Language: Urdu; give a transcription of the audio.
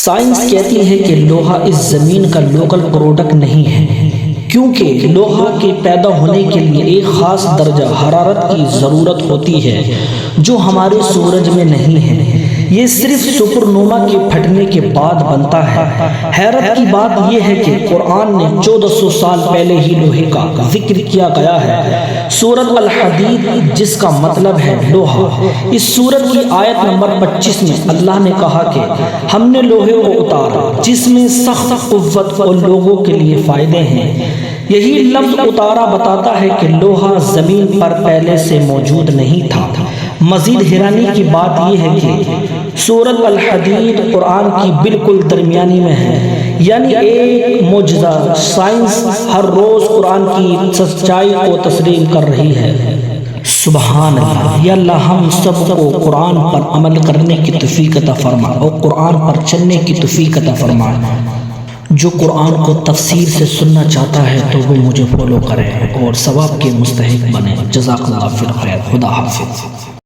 سائنس کہتی ہے کہ لوہا اس زمین کا لوکل پروڈکٹ نہیں ہے، کیونکہ لوہا کے پیدا ہونے کے لیے ایک خاص درجہ حرارت کی ضرورت ہوتی ہے جو ہمارے سورج میں نہیں ہے۔ یہ صرف سپر نووا کے پھٹنے کے بعد بنتا ہے۔ حیرت کی بات یہ ہے کہ قرآن نے 1400 سال پہلے ہی لوہے کا ذکر کیا گیا ہے۔ سورۃ الحدید، جس کا مطلب ہے لوہا، اس سورت کی آیت نمبر 25 میں اللہ نے کہا کہ ہم نے لوہے کو اتارا جس میں سخت قوت اور لوگوں کے لیے فائدے ہیں۔ یہی لفظ اتارا بتاتا ہے کہ لوہا زمین پر پہلے سے موجود نہیں تھا۔ مزید حیرانی کی بات یہ ہے کہ سورۃ الحدید قرآن کی بالکل درمیانی میں ہے، یعنی ایک معجزہ۔ سائنس ہر روز قرآن کی سچائی کو تسلیم کر رہی ہے۔ سبحان اللہ۔ یا اللہ ہم سب کو قرآن پر عمل کرنے کی توفیق عطا فرما اور قرآن پر چلنے کی توفیق عطا فرما۔ جو قرآن کو تفسیر سے سننا چاہتا ہے تو وہ مجھے فالو کرے اور ثواب کے مستحق بنے۔ جزاک اللہ خیر۔ خدا حافظ۔